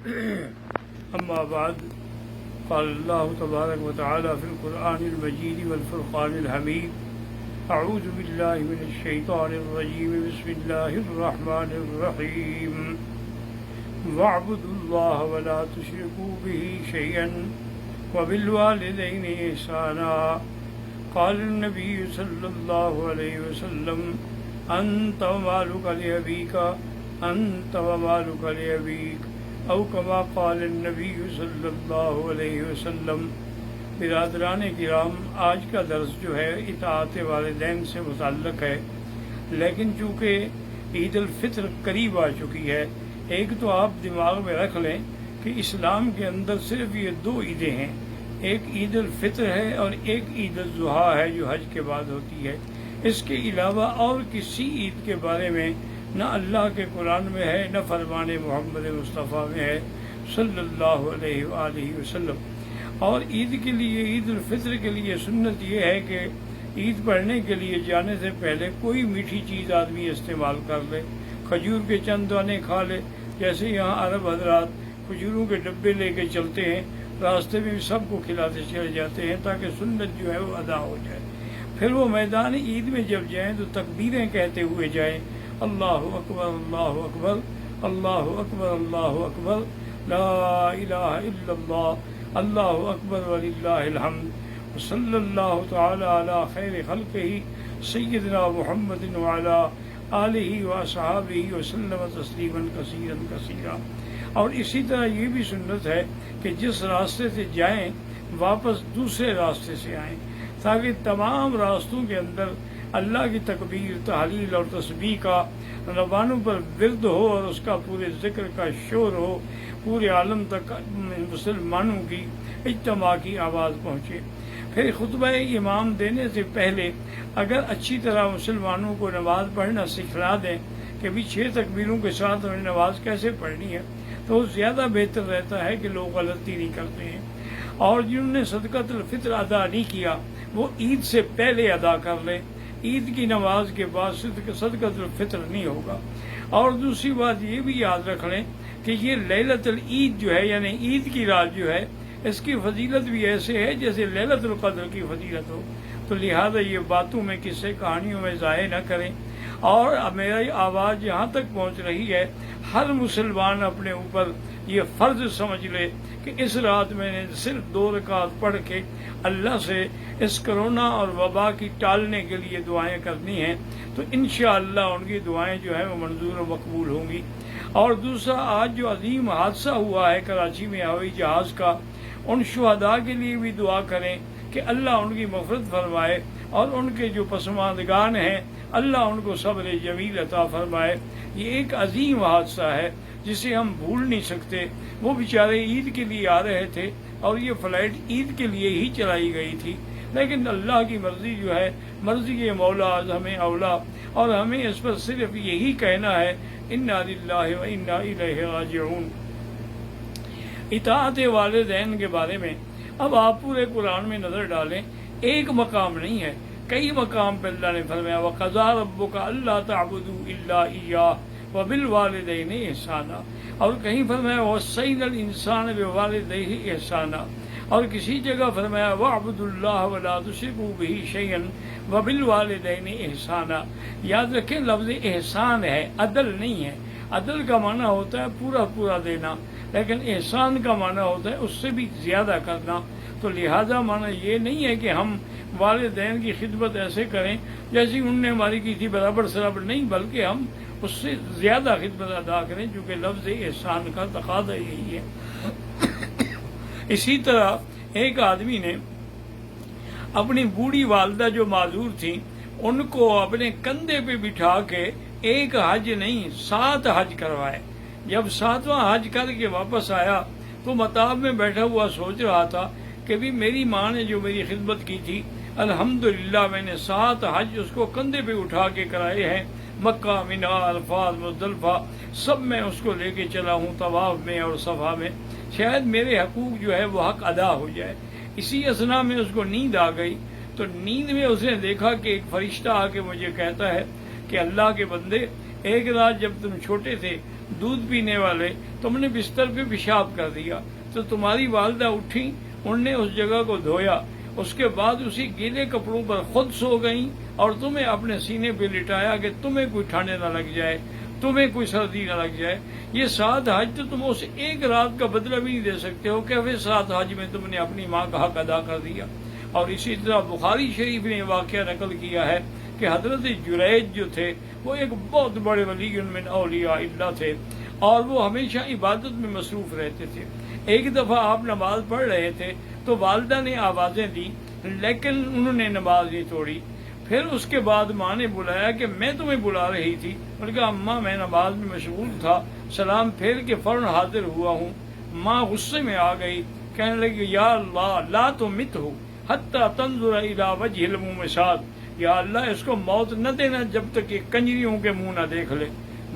أما بعد قال الله تبارك وتعالى في القرآن المجيد والفرقان الحميد أعوذ بالله من الشيطان الرجيم بسم الله الرحمن الرحيم واعبدوا الله ولا تشركوا به شيئا وبالوالدين إحسانا قال النبي صلى الله عليه وسلم أنت ومالك لأبيك أنت ومالك لأبيك او کما قال النبی صلی اللہ علیہ وسلم۔ برادران کرام، آج کا درس جو ہے اطاعت والدین سے متعلق ہے، لیکن چونکہ عید الفطر قریب آ چکی ہے، ایک تو آپ دماغ میں رکھ لیں کہ اسلام کے اندر صرف یہ دو عیدیں ہیں، ایک عید الفطر ہے اور ایک عید الاضحیٰ ہے جو حج کے بعد ہوتی ہے۔ اس کے علاوہ اور کسی عید کے بارے میں نہ اللہ کے قرآن میں ہے، نہ فرمان محمد مصطفیٰ میں ہے صلی اللہ علیہ وآلہ وسلم۔ اور عید کے لیے، عید الفطر کے لیے سنت یہ ہے کہ عید پڑھنے کے لیے جانے سے پہلے کوئی میٹھی چیز آدمی استعمال کر لے، کھجور کے چند دانے کھا لے، جیسے یہاں عرب حضرات کھجوروں کے ڈبے لے کے چلتے ہیں، راستے میں بھی سب کو کھلاتے چلے جاتے ہیں تاکہ سنت جو ہے وہ ادا ہو جائے۔ پھر وہ میدان عید میں جب جائیں تو تکبیریں کہتے ہوئے جائیں، اللہ اکبر اللہ اکبر اللہ اکبر اللہ اکبر لا الہ الا اللہ اللہ اکبر وللہ الحمد وصلی اللہ تعالی علی خیر خلقہ سیدنا محمد وعلی آلہ واصحابہ وسلم تسلیما کثیرا کثیرا۔ اور اسی طرح یہ بھی سنت ہے کہ جس راستے سے جائیں واپس دوسرے راستے سے آئیں، تاکہ تمام راستوں کے اندر اللہ کی تکبیر، تحلیل اور تسبیح کا زبانوں پر ورد ہو اور اس کا پورے ذکر کا شور ہو، پورے عالم تک مسلمانوں کی اجتماع کی آواز پہنچے۔ پھر خطبہ امام دینے سے پہلے اگر اچھی طرح مسلمانوں کو نماز پڑھنا سکھلا دیں کہ بھی 6 تکبیروں کے ساتھ ہمیں نماز کیسے پڑھنی ہے، تو زیادہ بہتر رہتا ہے کہ لوگ غلطی نہیں کرتے ہیں۔ اور جنہوں نے صدقۃ الفطر ادا نہیں کیا وہ عید سے پہلے ادا کر لیں، عید کی نماز کے بعد صدقۃ الفطر نہیں ہوگا۔ اور دوسری بات یہ بھی یاد رکھ لیں کہ یہ لیلۃ العید جو ہے، یعنی عید کی رات جو ہے، اس کی فضیلت بھی ایسے ہے جیسے لیلۃ القدر کی فضیلت ہو، تو لہذا یہ باتوں میں، قصے کہانیوں میں ضائع نہ کریں۔ اور میری آواز جہاں تک پہنچ رہی ہے، ہر مسلمان اپنے اوپر یہ فرض سمجھ لے کہ اس رات میں نے صرف 2 رکعت پڑھ کے اللہ سے اس کرونا اور وبا کی ٹالنے کے لیے دعائیں کرنی ہیں، تو انشاءاللہ ان کی دعائیں جو ہیں وہ منظور و مقبول ہوں گی۔ اور دوسرا، آج جو عظیم حادثہ ہوا ہے کراچی میں ہوائی جہاز کا، ان شہداء کے لیے بھی دعا کریں کہ اللہ ان کی مغفرت فرمائے، اور ان کے جو پسماندگان ہیں اللہ ان کو صبر جمیل عطا فرمائے۔ یہ ایک عظیم حادثہ ہے جسے ہم بھول نہیں سکتے۔ وہ بیچارے عید کے لیے آ رہے تھے اور یہ فلائٹ عید کے لیے ہی چلائی گئی تھی، لیکن اللہ کی مرضی جو ہے، مرضی مولا ہمیں اولا، اور ہمیں اس پر صرف یہی کہنا ہے انا للہ و انا الیہ راجعون۔ اطاعت والدین کے بارے میں اب آپ پورے قرآن میں نظر ڈالیں، ایک مقام نہیں ہے، کئی مقام پہ اللہ نے فرمایا وَقَضَىٰ رَبُّكَ أَلَّا تَعْبُدُوا إِلَّا إِيَّاهُ وَبِالْوَالِدَيْنِ إِحْسَانًا، اور کہیں فرمایا وَوَصَّيْنَا الْإِنسَانَ بِوَالِدَيْهِ إِحْسَانًا، اور کسی جگہ فرمایا وَاعْبُدُوا اللَّهَ وَلَا تُشْرِكُوا بِهِ شَيْئًا وَبِالْوَالِدَيْنِ إِحْسَانًا۔ یاد رکھیں لفظ احسان ہے، عدل نہیں ہے۔ عدل کا معنی ہوتا ہے پورا پورا دینا، لیکن احسان کا معنی ہوتا ہے اس سے بھی زیادہ کرنا۔ تو لہذا معنی یہ نہیں ہے کہ ہم والدین کی خدمت ایسے کریں جیسی انہوں نے ہماری کی تھی، برابر سرابر نہیں، بلکہ ہم اس سے زیادہ خدمت ادا کریں، چونکہ لفظ احسان کا تقاضا یہی ہے۔ اسی طرح ایک آدمی نے اپنی بوڑھی والدہ جو معذور تھیں ان کو اپنے کندھے پہ بٹھا کے ایک حج نہیں 7 حج کروائے۔ جب 7واں حج کر کے واپس آیا تو مطاف میں بیٹھا ہوا سوچ رہا تھا کہ بھی میری ماں نے جو میری خدمت کی تھی، الحمدللہ میں نے 7 حج اس کو کندھے پہ اٹھا کے کرائے ہیں، مکہ، منی، عرفات، مزدلفہ، سب میں اس کو لے کے چلا ہوں، طواف میں اور صفا میں، شاید میرے حقوق جو ہے وہ حق ادا ہو جائے۔ اسی اثنا میں اس کو نیند آ گئی، تو نیند میں اس نے دیکھا کہ ایک فرشتہ آ کے مجھے کہتا ہے کہ اللہ کے بندے، ایک رات جب تم چھوٹے تھے دودھ پینے والے، تم نے بستر پہ پیشاب کر دیا تو تمہاری والدہ اٹھی، انہوں نے اس جگہ کو دھویا، اس کے بعد اسی گیلے کپڑوں پر خود سو گئیں اور تمہیں اپنے سینے پہ لٹایا کہ تمہیں کوئی ٹھنڈ نہ لگ جائے، تمہیں کوئی سردی نہ لگ جائے۔ یہ 7 حج تو تم اس ایک رات کا بدلہ بھی نہیں دے سکتے ہو کہ پھر 7 حج میں تم نے اپنی ماں کا حق ادا کر دیا۔ اور اسی طرح بخاری شریف نے واقعہ نقل کیا ہے کہ حضرت جریج جو تھے وہ ایک بہت بڑے ولی من اولیاء اللہ تھے اور وہ ہمیشہ عبادت میں مصروف رہتے تھے۔ ایک دفعہ آپ نماز پڑھ رہے تھے تو والدہ نے آوازیں دی لیکن انہوں نے نماز نہیں توڑی۔ پھر اس کے بعد ماں نے بلایا کہ میں تمہیں بلا رہی تھی، انہوں نے کہا اماں میں نماز میں مشغول تھا، سلام پھیر کے فوراً حاضر ہوا ہوں۔ ماں غصے میں آ گئی، کہنے لگی یا اللہ لا تمتہ حتی تنظر الی وجہ المومسات، یا اللہ اس کو موت نہ دینا جب تک یہ کنجریوں کے منہ نہ دیکھ لے۔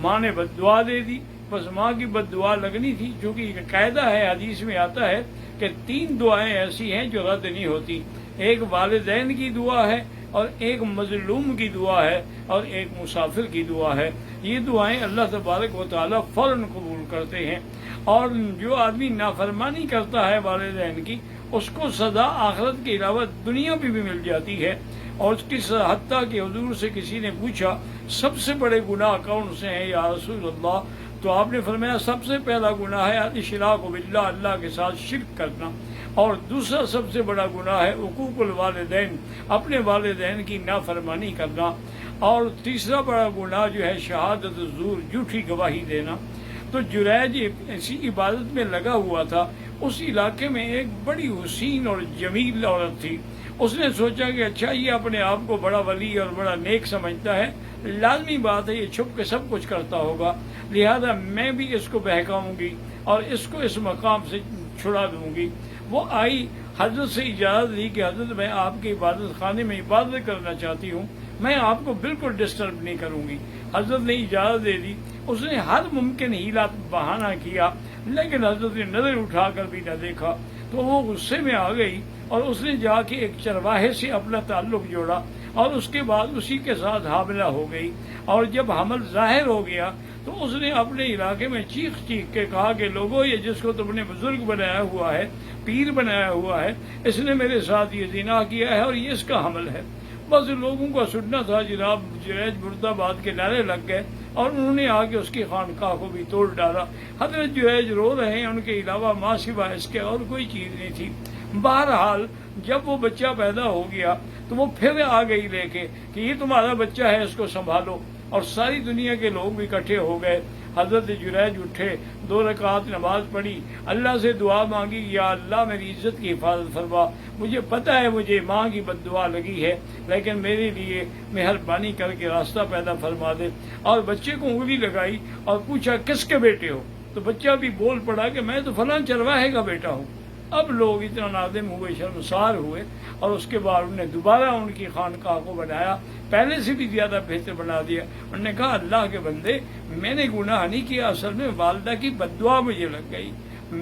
ماں نے بد دعا دے دی، بس ماں کی بد دعا لگنی تھی، چونکہ یہ قاعدہ ہے، حدیث میں آتا ہے کہ 3 دعائیں ایسی ہیں جو رد نہیں ہوتی، ایک والدین کی دعا ہے اور ایک مظلوم کی دعا ہے اور ایک مسافر کی دعا ہے۔ یہ دعائیں اللہ تبارک و تعالیٰ فوراً قبول کرتے ہیں، اور جو آدمی نافرمانی کرتا ہے والدین کی اس کو سزا آخرت کے علاوہ دنیا میں بھی مل جاتی ہے۔ اور اس کی حتیٰ کہ حضور سے کسی نے پوچھا سب سے بڑے گناہ کون سے ہیں یا رسول اللہ، تو آپ نے فرمایا سب سے پہلا گناہ ہے الاشراک باللہ، اللہ کے ساتھ شرک کرنا، اور دوسرا سب سے بڑا گناہ ہے حقوق الوالدین، اپنے والدین کی نافرمانی کرنا، اور تیسرا بڑا گناہ جو ہے شہادت الزور، جھوٹی گواہی دینا۔ تو جریج ایسی عبادت میں لگا ہوا تھا، اس علاقے میں ایک بڑی حسین اور جمیل عورت تھی۔ اس نے سوچا کہ اچھا یہ اپنے آپ کو بڑا ولی اور بڑا نیک سمجھتا ہے، لازمی بات ہے یہ چھپ کے سب کچھ کرتا ہوگا، لہذا میں بھی اس کو بہکاؤں گی اور اس کو اس مقام سے چھڑا دوں گی۔ وہ آئی، حضرت سے اجازت دی کہ حضرت میں آپ کے عبادت خانے میں عبادت کرنا چاہتی ہوں، میں آپ کو بالکل ڈسٹرب نہیں کروں گی۔ حضرت نے اجازت دے دی۔ اس نے ہر ممکن ہیلا بہانہ کیا لیکن حضرت نے نظر اٹھا کر بھی نہ دیکھا، تو وہ غصے میں آ گئی اور اس نے جا کے ایک چرواہے سے اپنا تعلق جوڑا اور اس کے بعد اسی کے ساتھ حاملہ ہو گئی، اور جب حمل ظاہر ہو گیا تو اس نے اپنے علاقے میں چیخ چیخ کے کہا کہ لوگوں یہ جس کو تم نے بزرگ بنایا ہوا ہے، پیر بنایا ہوا ہے، اس نے میرے ساتھ یہ زنا کیا ہے اور یہ اس کا حمل ہے۔ بس لوگوں کو سننا تھا، جناب جریج مرد آباد کے نعرے لگ گئے اور انہوں نے آ کے اس کی خانقاہ کو بھی توڑ ڈالا۔ حضرت جریج رو رہے ہیں، ان کے علاوہ ماں سوائے اس کے اور کوئی چیز نہیں تھی۔ بہرحال جب وہ بچہ پیدا ہو گیا تو وہ پھر آ گئی لے کے کہ یہ تمہارا بچہ ہے، اس کو سنبھالو، اور ساری دنیا کے لوگ بھی اکٹھے ہو گئے۔ حضرت جریج اٹھے، 2 رکعت نماز پڑھی، اللہ سے دعا مانگی یا اللہ میری عزت کی حفاظت فرما، مجھے پتہ ہے مجھے ماں کی بد دعا لگی ہے لیکن میرے لیے مہربانی کر کے راستہ پیدا فرما دے۔ اور بچے کو انگلی لگائی اور پوچھا کس کے بیٹے ہو، تو بچہ بھی بول پڑا کہ میں تو فلاں چرواہے کا بیٹا ہوں۔ اب لوگ اتنا نادم ہوئے، شرمسار ہوئے، اور اس کے بعد انہوں نے دوبارہ ان کی خانقاہ کو بنایا، پہلے سے بھی زیادہ بہتر بنا دیا۔ انہوں نے کہا اللہ کے بندے میں نے گناہ نہیں کیا، اصل میں والدہ کی بد دعا مجھے لگ گئی،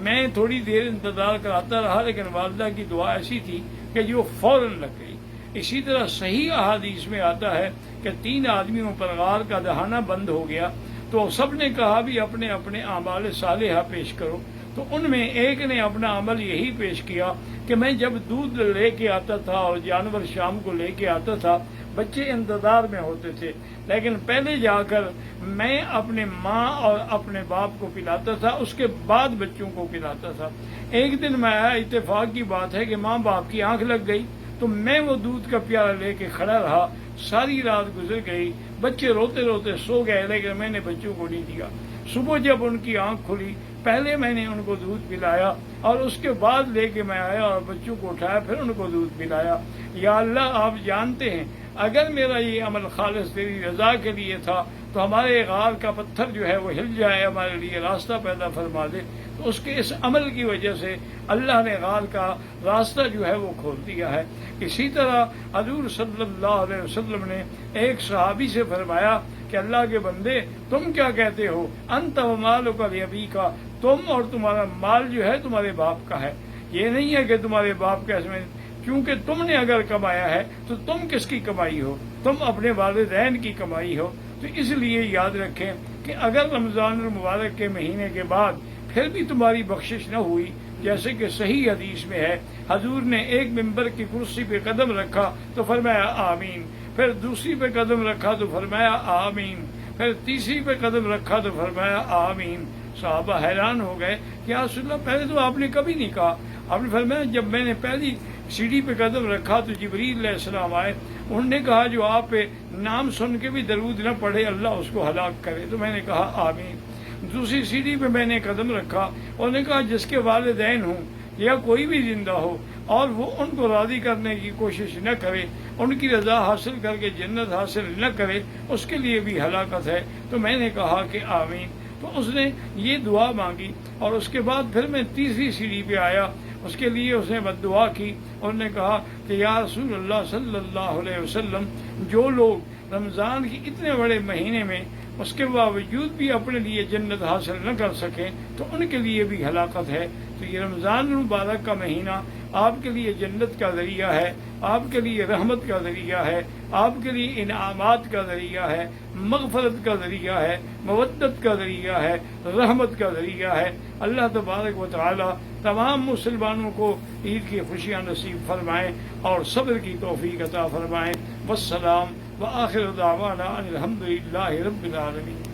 میں تھوڑی دیر انتظار کراتا رہا لیکن والدہ کی دعا ایسی تھی کہ جو فوراً لگ گئی۔ اسی طرح صحیح احادیث میں آتا ہے کہ 3 آدمیوں پر غار کا دہانہ بند ہو گیا تو سب نے کہا بھی اپنے اپنے اعمال صالحہ پیش کرو، تو ان میں ایک نے اپنا عمل یہی پیش کیا کہ میں جب دودھ لے کے آتا تھا اور جانور شام کو لے کے آتا تھا، بچے انتظار میں ہوتے تھے، لیکن پہلے جا کر میں اپنے ماں اور اپنے باپ کو پلاتا تھا، اس کے بعد بچوں کو پلاتا تھا۔ ایک دن میں آیا، اتفاق کی بات ہے کہ ماں باپ کی آنکھ لگ گئی تو میں وہ دودھ کا پیالہ لے کے کھڑا رہا، ساری رات گزر گئی، بچے روتے روتے سو گئے لیکن میں نے بچوں کو نہیں دیا۔ صبح جب ان کی آنکھ کھلی پہلے میں نے ان کو دودھ پلایا اور اس کے بعد لے کے میں آیا اور بچوں کو اٹھایا پھر ان کو دودھ پلایا۔ یا اللہ آپ جانتے ہیں اگر میرا یہ عمل خالص تیری رضا کے لیے تھا تو ہمارے غار کا پتھر جو ہے وہ ہل جائے، ہمارے لیے راستہ پیدا فرما دے، تو اس کے اس عمل کی وجہ سے اللہ نے غار کا راستہ جو ہے وہ کھول دیا ہے۔ اسی طرح حضور صلی اللہ علیہ وسلم نے ایک صحابی سے فرمایا کہ اللہ کے بندے تم کیا کہتے ہو، انت و مالک لابیک، تم اور تمہارا مال جو ہے تمہارے باپ کا ہے، یہ نہیں ہے کہ تمہارے باپ کا، اس میں کیونکہ تم نے اگر کمایا ہے تو تم کس کی کمائی ہو، تم اپنے والدین کی کمائی ہو۔ تو اس لیے یاد رکھیں کہ کہ اگر رمضان المبارک کے مہینے کے بعد پھر بھی تمہاری بخشش نہ ہوئی، جیسے کہ صحیح حدیث میں ہے، حضور نے ایک ممبر کی کرسی پہ قدم رکھا تو فرمایا آمین، پھر دوسری پہ قدم رکھا تو فرمایا آمین، پھر تیسری پہ قدم رکھا تو فرمایا آمین۔ صحابہ حیران ہو گئے کہ یا رسول اللہ پہلے تو آپ نے کبھی نہیں کہا۔ آپ نے فرمایا جب میں نے پہلی سیڑھی پہ قدم رکھا تو جبریل علیہ السلام آئے، انہوں نے کہا جو آپ پہ نام سن کے بھی درود نہ پڑھے اللہ اس کو ہلاک کرے، تو میں نے کہا آمین۔ دوسری سیڑھی پہ میں نے قدم رکھا، انہوں نے کہا جس کے والدین ہوں یا کوئی بھی زندہ ہو اور وہ ان کو راضی کرنے کی کوشش نہ کرے، ان کی رضا حاصل کر کے جنت حاصل نہ کرے، اس کے لیے بھی ہلاکت ہے، تو میں نے کہا کہ آمین۔ تو اس نے یہ دعا مانگی، اور اس کے بعد پھر میں تیسری سیڑھی پہ آیا، اس کے لیے اس نے بد دعا کی، اور نے کہا کہ یا رسول اللہ صلی اللہ علیہ وسلم، جو لوگ رمضان کی اتنے بڑے مہینے میں اس کے باوجود بھی اپنے لیے جنت حاصل نہ کر سکیں تو ان کے لیے بھی ہلاکت ہے۔ تو یہ رمضان المبارک کا مہینہ آپ کے لیے جنت کا ذریعہ ہے، آپ کے لیے رحمت کا ذریعہ ہے، آپ کے لیے انعامات کا ذریعہ ہے، مغفرت کا ذریعہ ہے، مودت کا ذریعہ ہے، رحمت کا ذریعہ ہے۔ اللہ تبارک و تعالی تمام مسلمانوں کو عید کی خوشیاں نصیب فرمائیں اور صبر کی توفیق عطا فرمائیں۔ والسلام وآخر دعوانا ان الحمد للہ رب العالمین۔